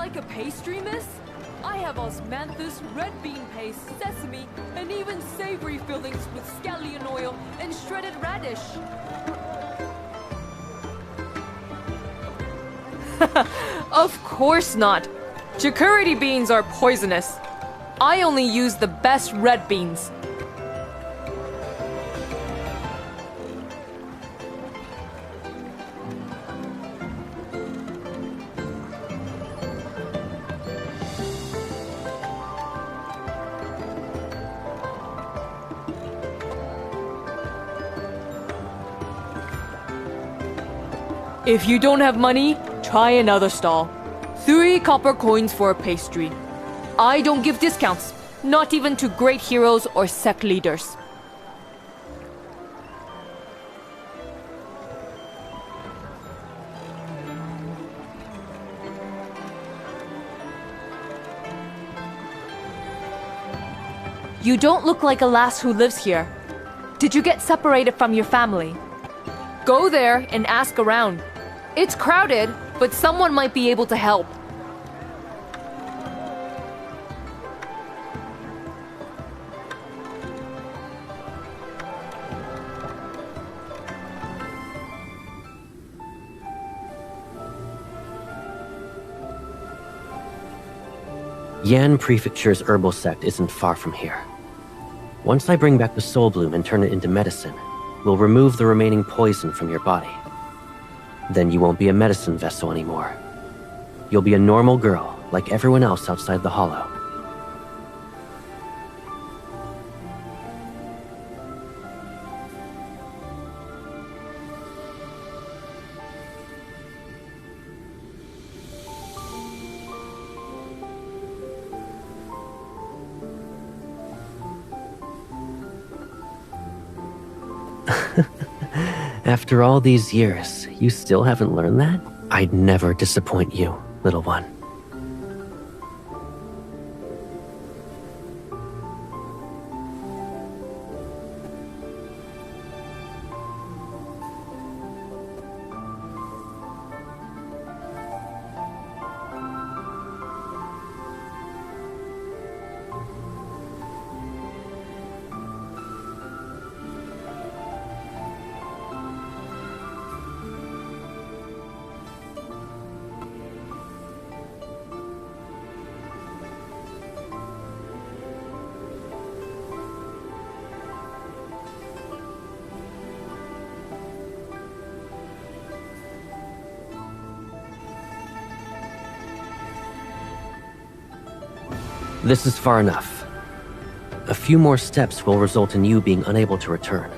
like a pastry, miss? I have osmanthus, red bean paste, sesame, and even savory fillings with scallion oil and shredded radish. Of course not. Chicurity beans are poisonous. I only use the best red beans. If you don't have money, try another stall. 3 copper coins for a pastry. I don't give discounts, not even to great heroes or sect leaders. You don't look like a lass who lives here. Did you get separated from your family? Go there and ask around. It's crowded, but someone might be able to help. Yan Prefecture's herbal sect isn't far from here. Once I bring back the soul bloom and turn it into medicine, we'll remove the remaining poison from your body. Then you won't be a medicine vessel anymore. You'll be a normal girl, like everyone else outside the hollow. After all these years, you still haven't learned that? I'd never disappoint you, little one. This is far enough. A few more steps will result in you being unable to return.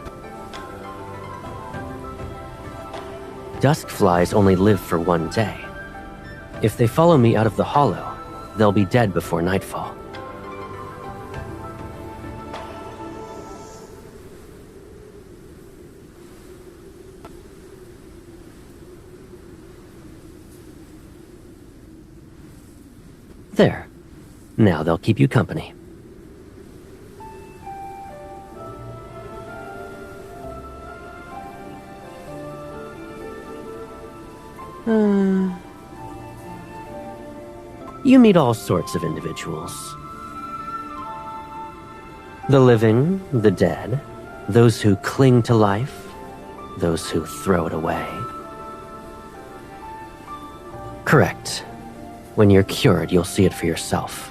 Dusk flies only live for one day. If they follow me out of the hollow, they'll be dead before nightfall. There. Now they'll keep you company. You meet all sorts of individuals. The living, the dead, those who cling to life, those who throw it away. Correct. When you're cured, you'll see it for yourself.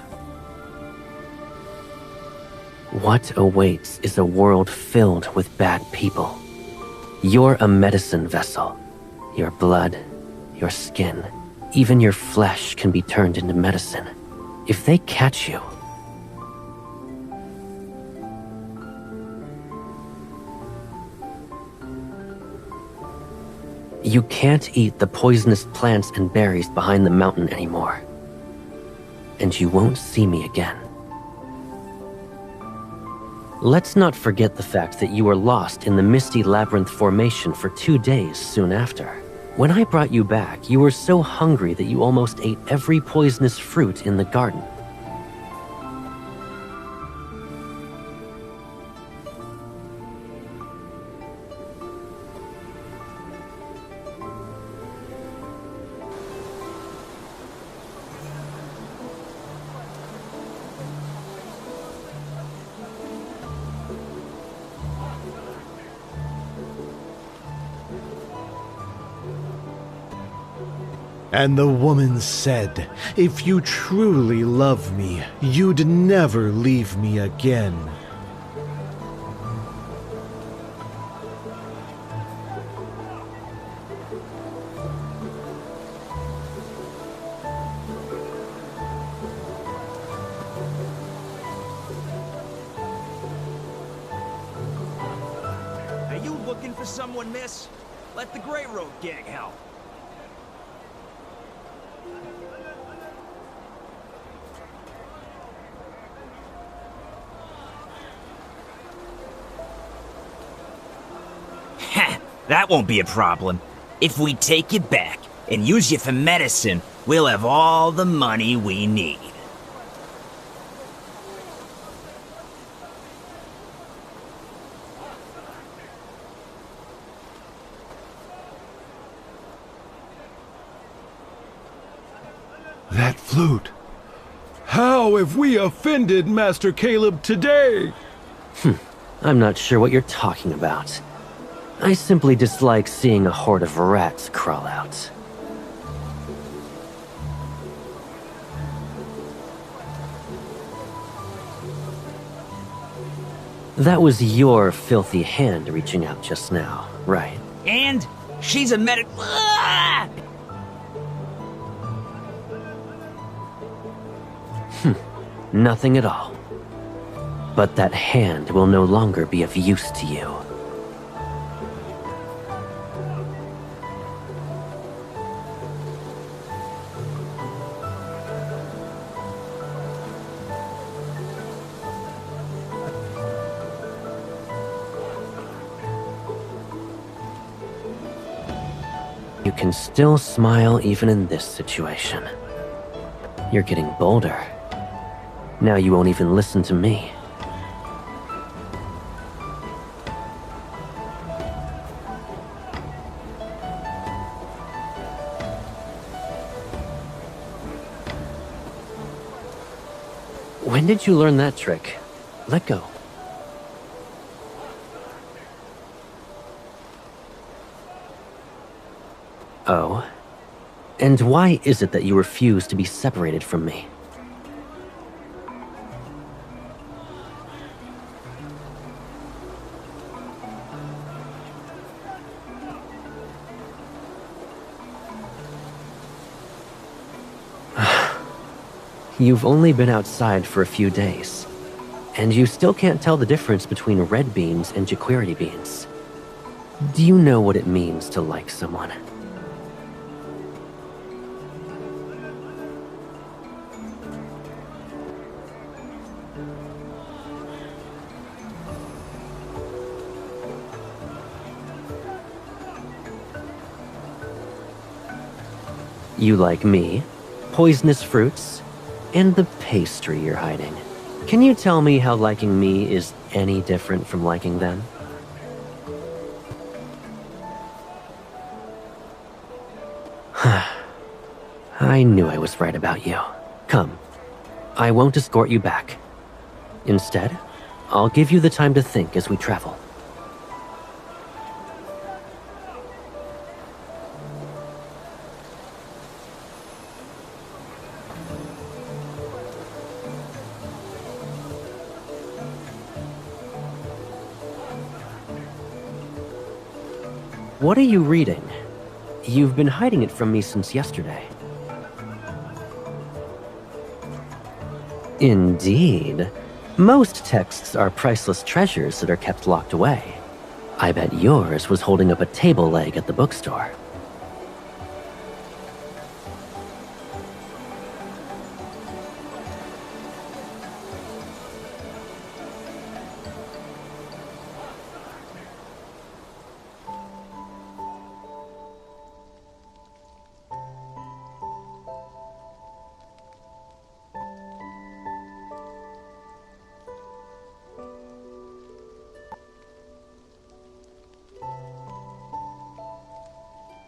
What awaits is a world filled with bad people. You're a medicine vessel. Your blood, your skin, even your flesh can be turned into medicine. If they catch you, you can't eat the poisonous plants and berries behind the mountain anymore. And you won't see me again. Let's not forget the fact that you were lost in the misty labyrinth formation for 2 days soon after. When I brought you back, you were so hungry that you almost ate every poisonous fruit in the garden. And the woman said, "If you truly love me, you'd never leave me again." Are you looking for someone, miss? Let the Grey Road gang help. That won't be a problem. If we take you back and use you for medicine, we'll have all the money we need. That flute. How have we offended Master Caleb today? I'm not sure what you're talking about. I simply dislike seeing a horde of rats crawl out. That was your filthy hand reaching out just now, right? And she's a medic. Ah! Nothing at all. But that hand will no longer be of use to you. You can still smile even in this situation. You're getting bolder. Now you won't even listen to me. When did you learn that trick? Let go. Oh? And why is it that you refuse to be separated from me? You've only been outside for a few days, and you still can't tell the difference between red beans and jaquirity beans. Do you know what it means to like someone? You like me, poisonous fruits, and the pastry you're hiding. Can you tell me how liking me is any different from liking them? I knew I was right about you. Come, I won't escort you back. Instead, I'll give you the time to think as we travel. What are you reading? You've been hiding it from me since yesterday. Indeed. Most texts are priceless treasures that are kept locked away. I bet yours was holding up a table leg at the bookstore.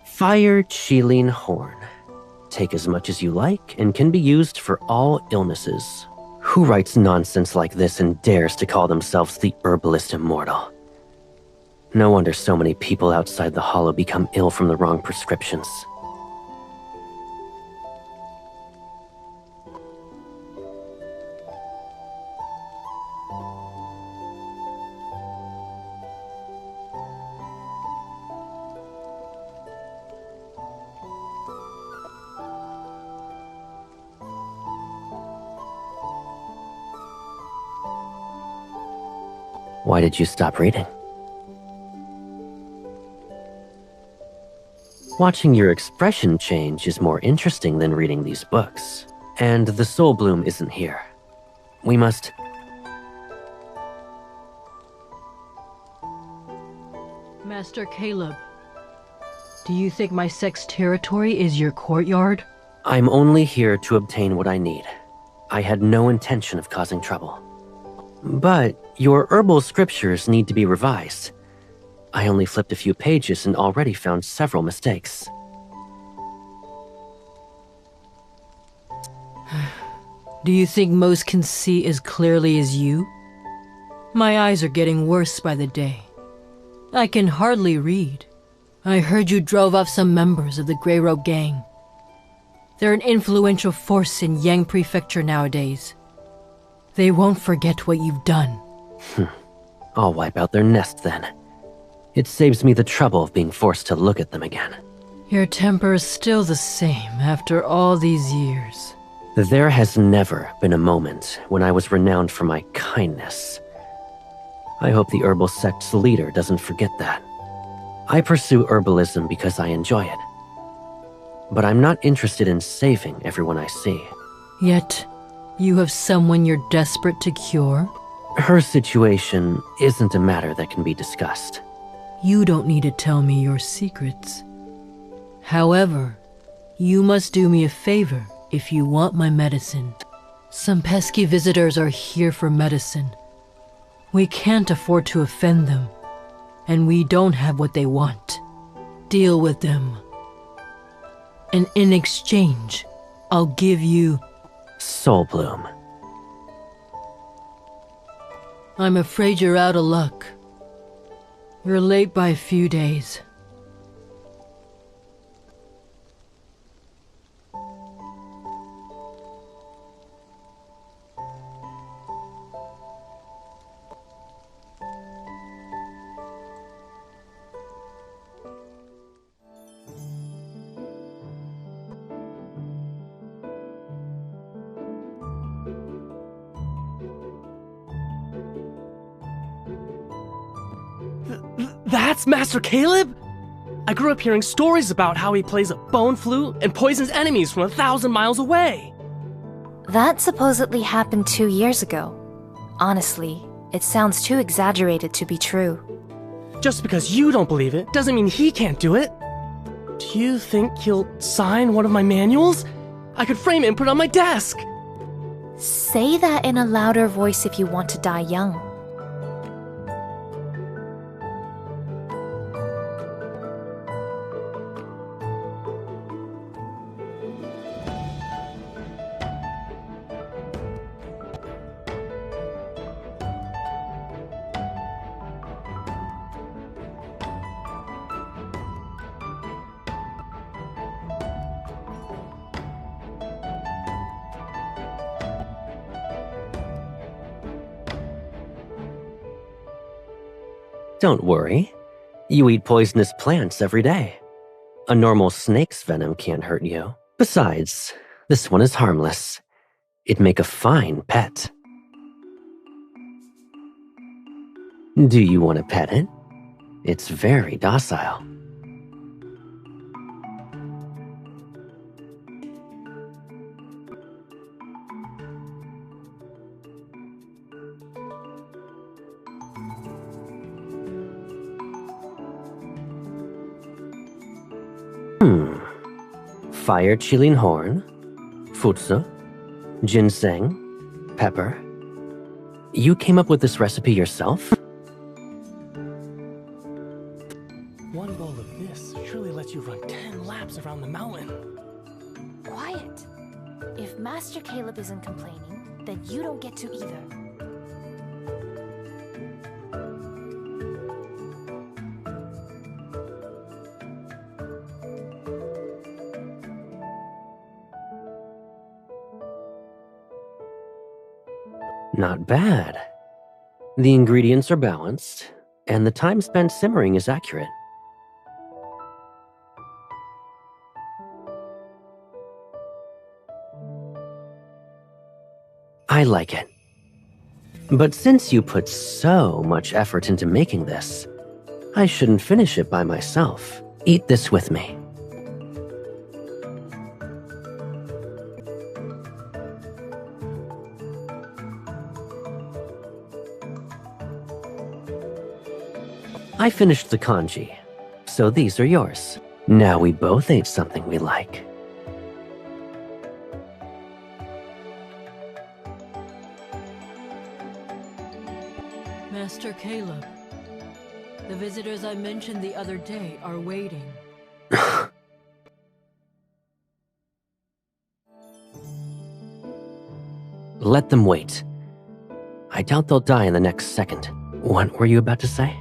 Fire Chilean Horn. Take as much as you like and can be used for all illnesses. Who writes nonsense like this and dares to call themselves the herbalist immortal? No wonder so many people outside the Hollow become ill from the wrong prescriptions. Why did you stop reading? Watching your expression change is more interesting than reading these books. And the soul bloom isn't here. We must... Master Caleb, do you think my sect's territory is your courtyard? I'm only here to obtain what I need. I had no intention of causing trouble. But your herbal scriptures need to be revised. I only flipped a few pages and already found several mistakes. Do you think most can see as clearly as you? My eyes are getting worse by the day. I can hardly read. I heard you drove off some members of the Grey Robe Gang. They're an influential force in Yang Prefecture nowadays. They won't forget what you've done. I'll wipe out their nest then. It saves me the trouble of being forced to look at them again. Your temper is still the same after all these years. There has never been a moment when I was renowned for my kindness. I hope the herbal sect's leader doesn't forget that. I pursue herbalism because I enjoy it. But I'm not interested in saving everyone I see. Yet, you have someone you're desperate to cure? Her situation isn't a matter that can be discussed. You don't need to tell me your secrets. However, you must do me a favor if you want my medicine. Some pesky visitors are here for medicine. We can't afford to offend them, and we don't have what they want. Deal with them. And in exchange, I'll give you... Soul Bloom. I'm afraid you're out of luck. You're late by a few days. That's Master Caleb? I grew up hearing stories about how he plays a bone flute and poisons enemies from 1,000 miles away. That supposedly happened 2 years ago. Honestly, it sounds too exaggerated to be true. Just because you don't believe it doesn't mean he can't do it. Do you think he'll sign one of my manuals? I could frame it and put it on my desk. Say that in a louder voice if you want to die young. Don't worry. You eat poisonous plants every day. A normal snake's venom can't hurt you. Besides, this one is harmless. It'd make a fine pet. Do you want to pet it? It's very docile. Fire chilling horn, futsu, ginseng, pepper. You came up with this recipe yourself? One bowl of this surely lets you run 10 laps around the mountain. Quiet. If Master Caleb isn't complaining, then you don't get to either. Not bad. The ingredients are balanced, and the time spent simmering is accurate. I like it. But since you put so much effort into making this, I shouldn't finish it by myself. Eat this with me. I finished the kanji, so these are yours. Now we both ate something we like. Master Caleb, the visitors I mentioned the other day are waiting. Let them wait. I doubt they'll die in the next second. What were you about to say?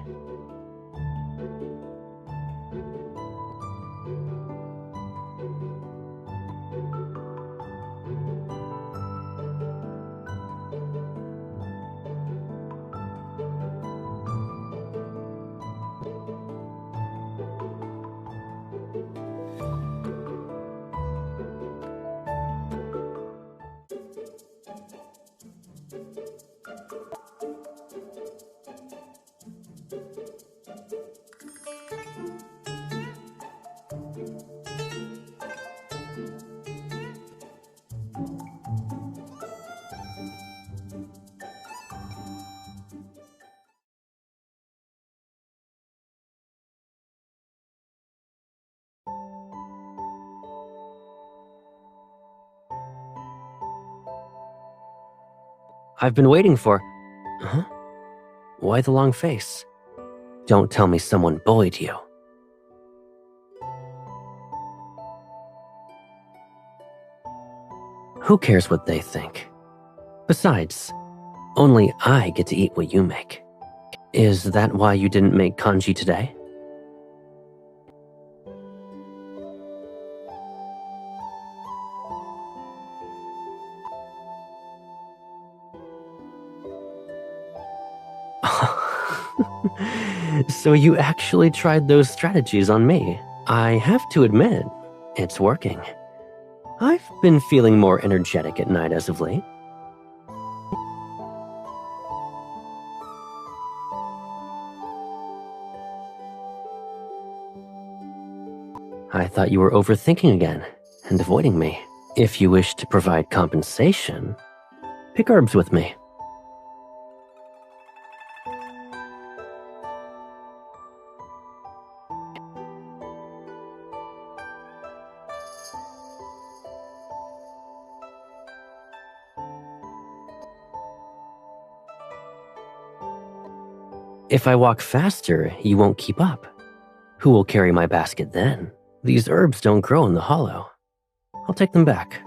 I've been waiting for... Huh? Why the long face? Don't tell me someone bullied you. Who cares what they think? Besides, only I get to eat what you make. Is that why you didn't make kanji today? So you actually tried those strategies on me. I have to admit, it's working. I've been feeling more energetic at night as of late. I thought you were overthinking again and avoiding me. If you wish to provide compensation, pick herbs with me. If I walk faster, you won't keep up. Who will carry my basket then? These herbs don't grow in the hollow. I'll take them back.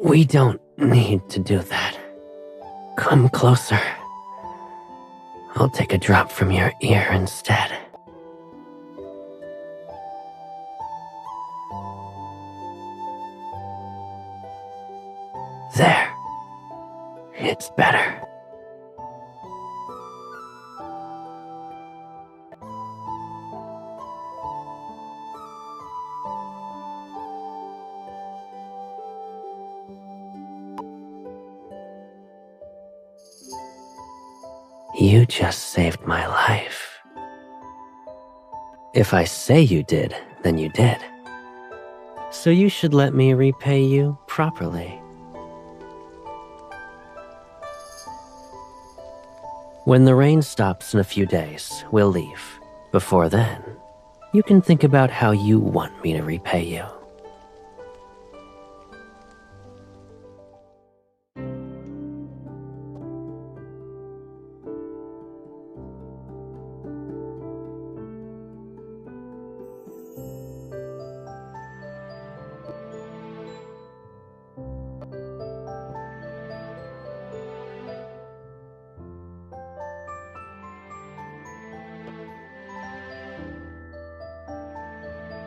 We don't need to do that. Come closer. I'll take a drop from your ear instead. There. It's better. You just saved my life. If I say you did, then you did. So you should let me repay you properly. When the rain stops in a few days, we'll leave. Before then, you can think about how you want me to repay you.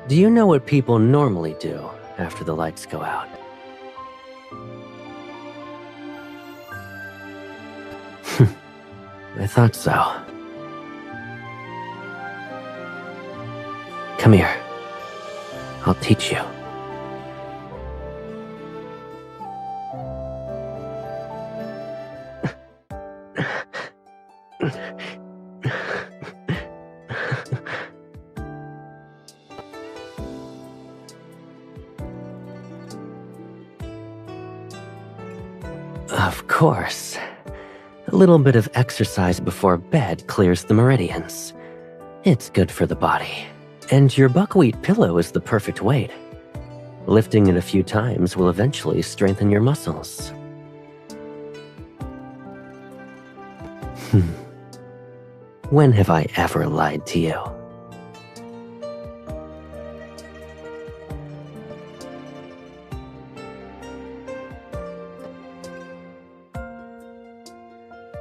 Do you know what people normally do after the lights go out? I thought so. Come here. I'll teach you. Of course. A little bit of exercise before bed clears the meridians. It's good for the body. And your buckwheat pillow is the perfect weight. Lifting it a few times will eventually strengthen your muscles. When have I ever lied to you?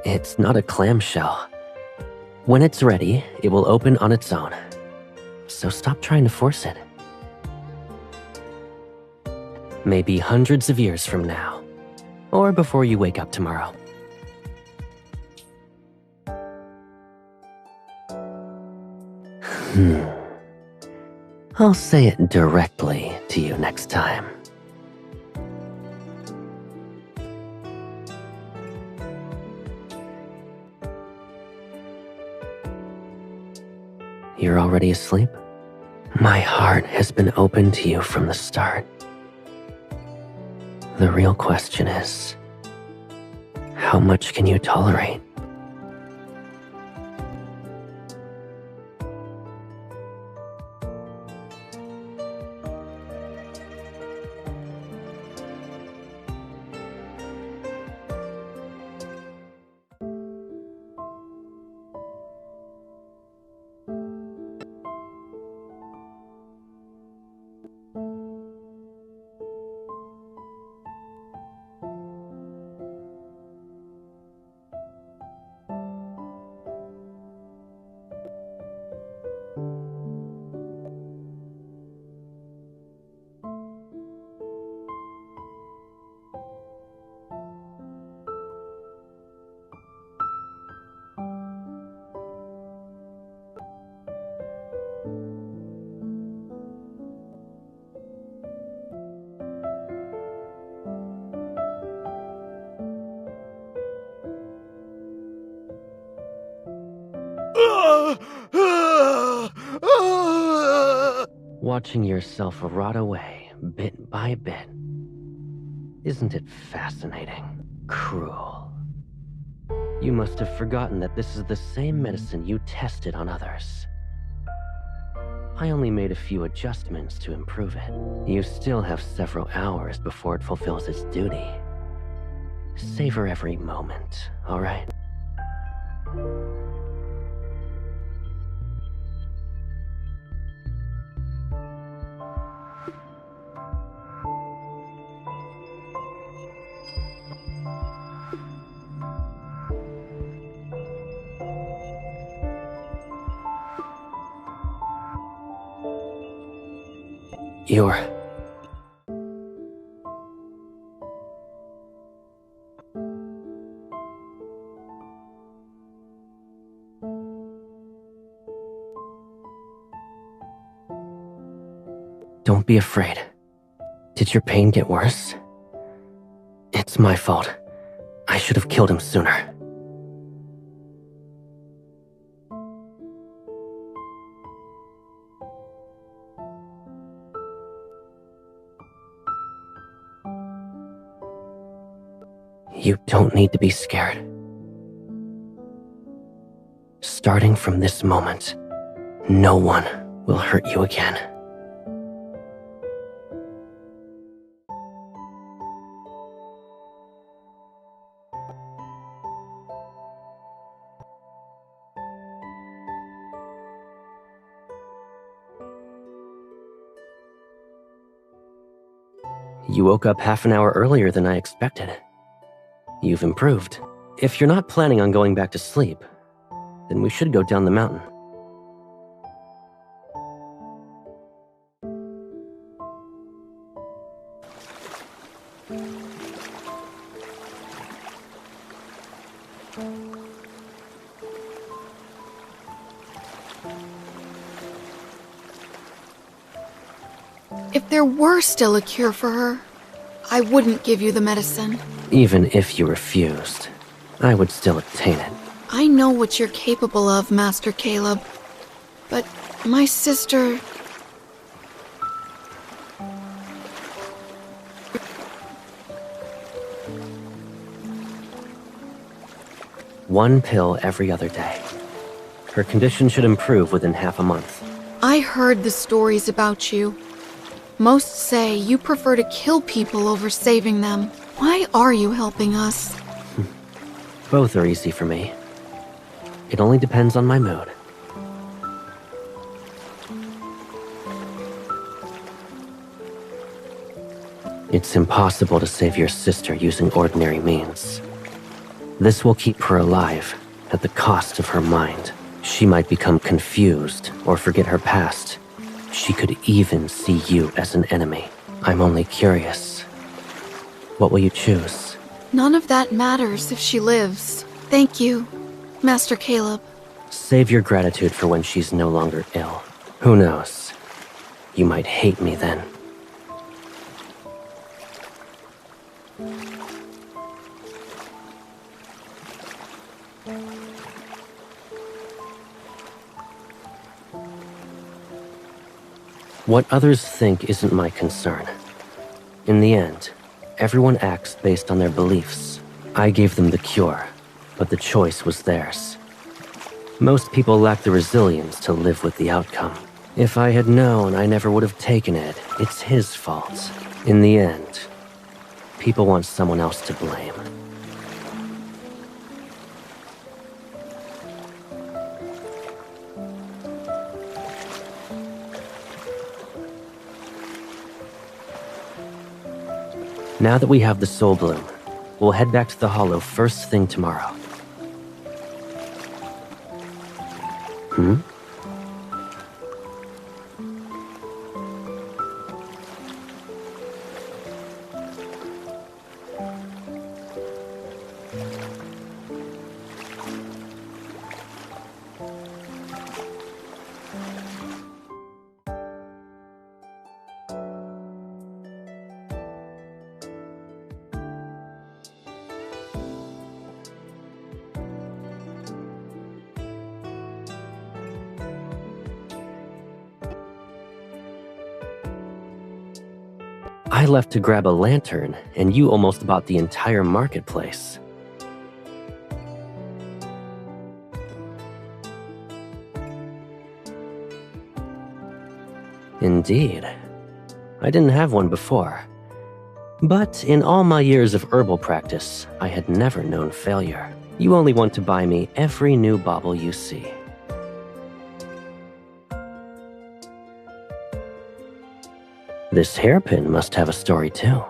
It's not a clamshell. When it's ready, it will open on its own. So stop trying to force it. Maybe hundreds of years from now, or before you wake up tomorrow. I'll say it directly to you next time. You're already asleep? My heart has been open to you from the start. The real question is, how much can you tolerate? Watching yourself rot away, bit by bit. Isn't it fascinating? Cruel. You must have forgotten that this is the same medicine you tested on others. I only made a few adjustments to improve it. You still have several hours before it fulfills its duty. Savor every moment, all right? Don't be afraid. Did your pain get worse? It's my fault. I should have killed him sooner. You don't need to be scared. Starting from this moment, no one will hurt you again. You woke up half an hour earlier than I expected. You've improved. If you're not planning on going back to sleep, then we should go down the mountain. If there were still a cure for her, I wouldn't give you the medicine. Even if you refused, I would still obtain it. I know what you're capable of, Master Caleb. But my sister... One pill every other day. Her condition should improve within half a month. I heard the stories about you. Most say you prefer to kill people over saving them. Why are you helping us? Both are easy for me. It only depends on my mood. It's impossible to save your sister using ordinary means. This will keep her alive, at the cost of her mind. She might become confused or forget her past. She could even see you as an enemy. I'm only curious. What will you choose? None of that matters if she lives. Thank you, Master Caleb. Save your gratitude for when she's no longer ill. Who knows? You might hate me then. What others think isn't my concern. In the end, everyone acts based on their beliefs. I gave them the cure, but the choice was theirs. Most people lack the resilience to live with the outcome. If I had known I never would have taken it, it's his fault. In the end, people want someone else to blame. Now that we have the Soul Bloom, we'll head back to the Hollow first thing tomorrow. I left to grab a lantern, and you almost bought the entire marketplace. Indeed. I didn't have one before. But in all my years of herbal practice, I had never known failure. You only want to buy me every new bauble you see. This hairpin must have a story too.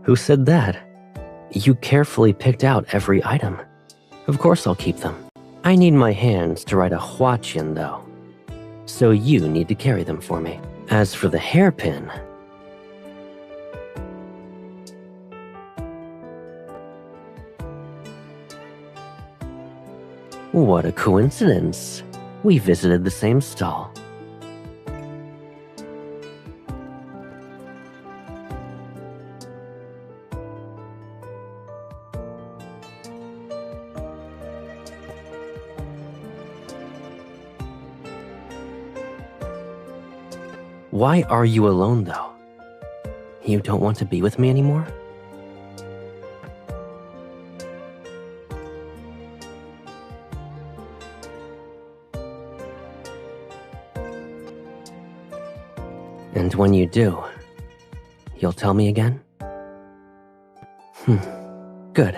Who said that? You carefully picked out every item. Of course I'll keep them. I need my hands to write a huaqian though. So you need to carry them for me. As for the hairpin... What a coincidence. We visited the same stall. Why are you alone, though? You don't want to be with me anymore? And when you do, you'll tell me again? Good.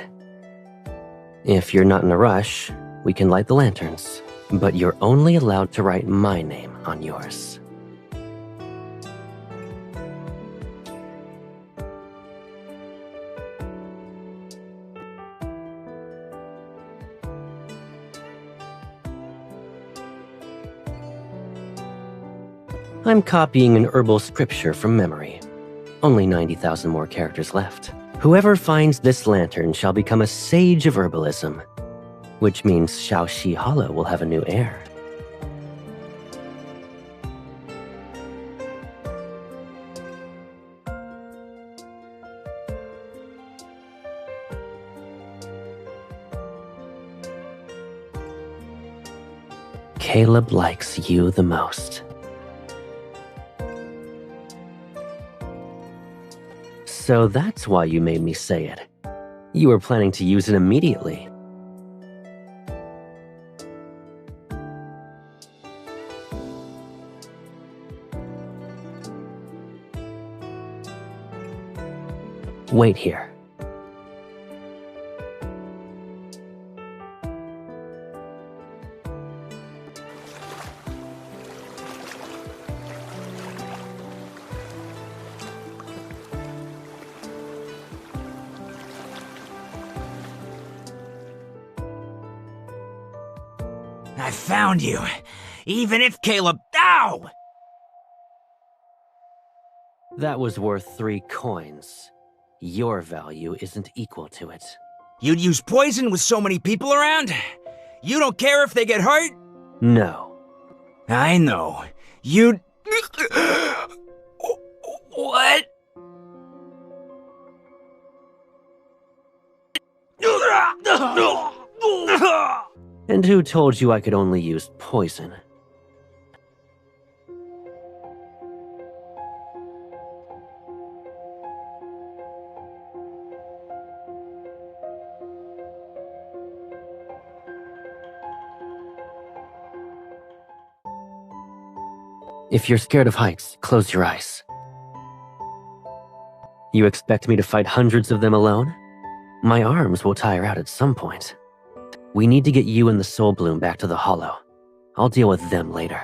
If you're not in a rush, we can light the lanterns, but you're only allowed to write my name on yours. I'm copying an herbal scripture from memory. Only 90,000 more characters left. Whoever finds this lantern shall become a sage of herbalism, which means Shaoxi Hollow will have a new heir. Caleb likes you the most. So that's why you made me say it. You were planning to use it immediately. Wait here. I found you. Even if Caleb... Ow! That was worth 3 coins. Your value isn't equal to it. You'd use poison with so many people around? You don't care if they get hurt? No. I know. You'd... What? And who told you I could only use poison? If you're scared of heights, close your eyes. You expect me to fight hundreds of them alone? My arms will tire out at some point. We need to get you and the Soul Bloom back to the Hollow. I'll deal with them later.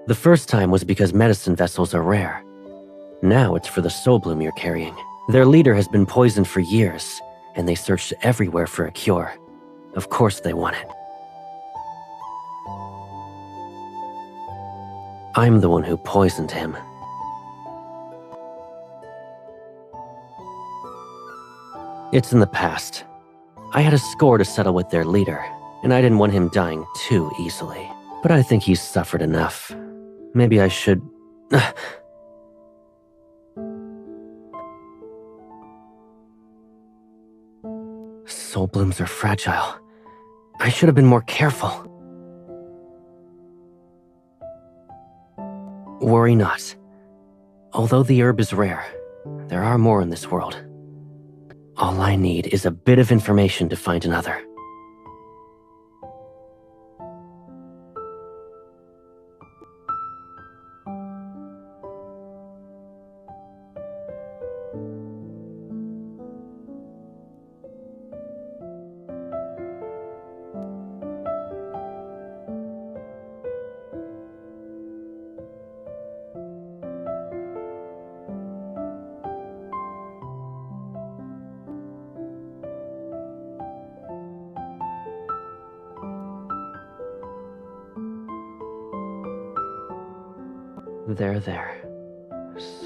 The first time was because medicine vessels are rare. Now it's for the Soul Bloom you're carrying. Their leader has been poisoned for years, and they searched everywhere for a cure. Of course they want it. I'm the one who poisoned him. It's in the past. I had a score to settle with their leader, and I didn't want him dying too easily. But I think he's suffered enough. Maybe I should... Soul blooms are fragile. I should have been more careful. Worry not. Although the herb is rare, there are more in this world. All I need is a bit of information to find another. There.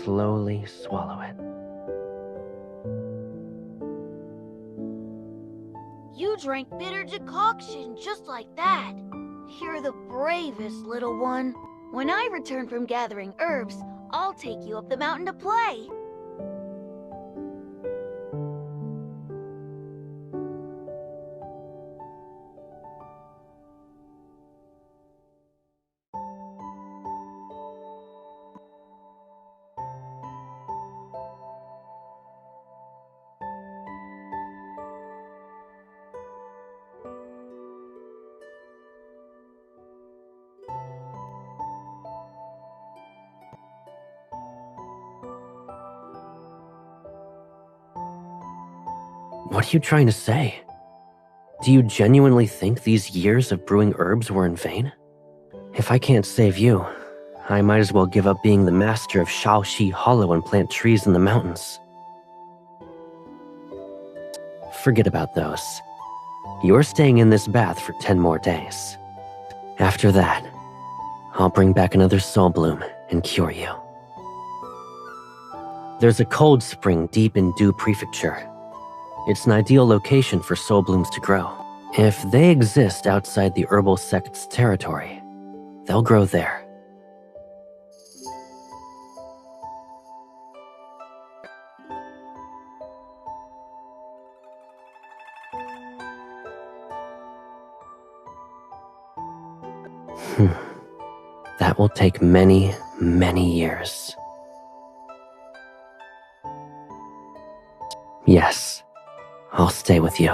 Slowly swallow it. You drank bitter decoction just like that. You're the bravest little one. When I return from gathering herbs, I'll take you up the mountain to play. What are you trying to say? Do you genuinely think these years of brewing herbs were in vain? If I can't save you, I might as well give up being the master of Shaoxi Hollow and plant trees in the mountains. forget about those. You're staying in this bath for 10 more days. After that, I'll bring back another soul bloom and cure you. There's a cold spring deep in Du Prefecture. It's an ideal location for soul blooms to grow. If they exist outside the herbal sect's territory, they'll grow there. That will take many, many years. Yes, I'll stay with you.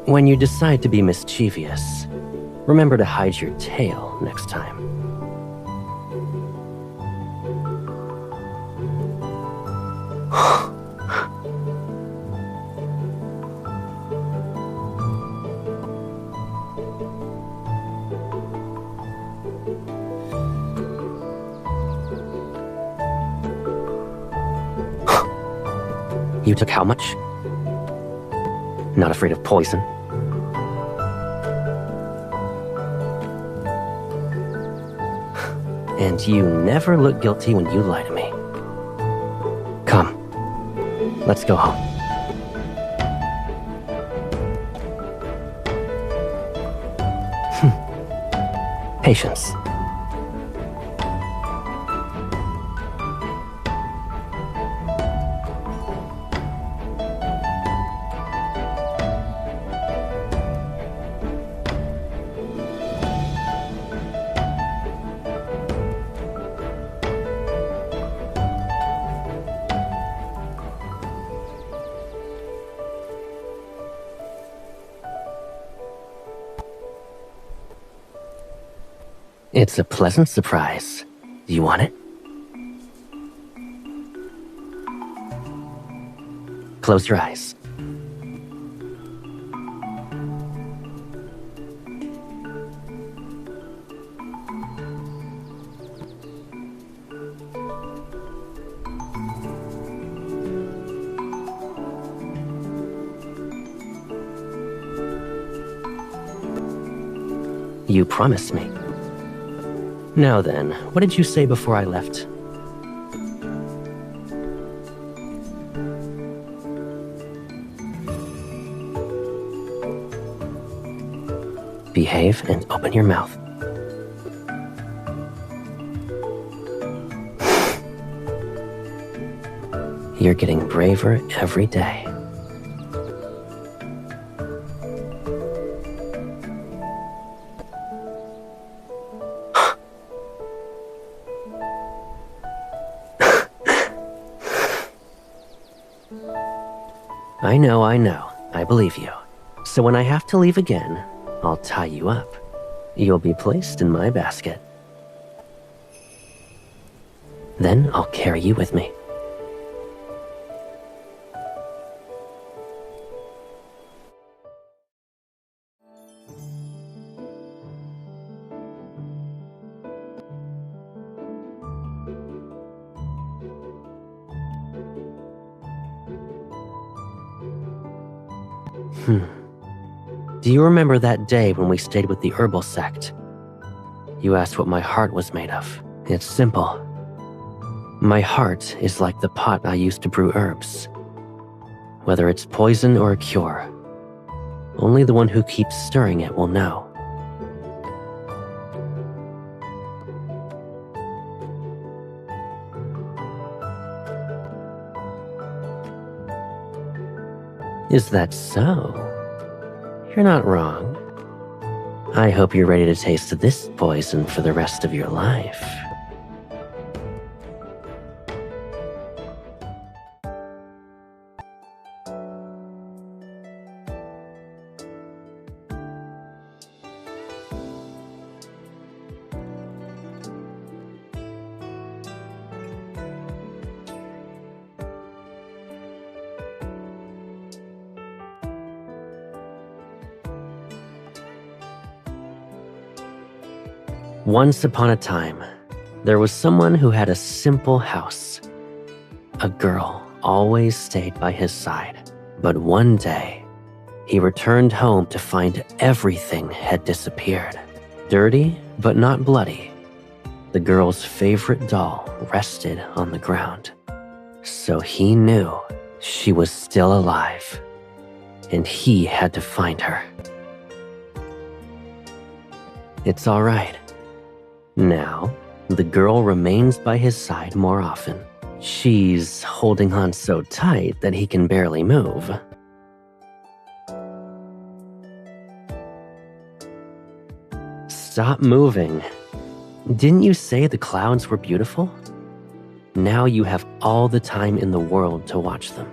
When you decide to be mischievous, remember to hide your tail next time. You took how much? Not afraid of poison? And you never look guilty when you lie to me. Come, let's go home. Patience. It's a pleasant surprise. Do you want it? Close your eyes. You promised me. Now then, what did you say before I left? Behave and open your mouth. You're getting braver every day. I know. I believe you. So when I have to leave again, I'll tie you up. You'll be placed in my basket. Then I'll carry you with me. Do you remember that day when we stayed with the herbal sect? You asked what my heart was made of. It's simple. My heart is like the pot I used to brew herbs. Whether it's poison or a cure, only the one who keeps stirring it will know. Is that so? You're not wrong. I hope you're ready to taste this poison for the rest of your life. Once upon a time, there was someone who had a simple house. A girl always stayed by his side, but one day, he returned home to find everything had disappeared. Dirty, but not bloody. The girl's favorite doll rested on the ground. So he knew she was still alive, and he had to find her. It's all right. Now, the girl remains by his side more often. She's holding on so tight that he can barely move. Stop moving. Didn't you say the clouds were beautiful? Now you have all the time in the world to watch them.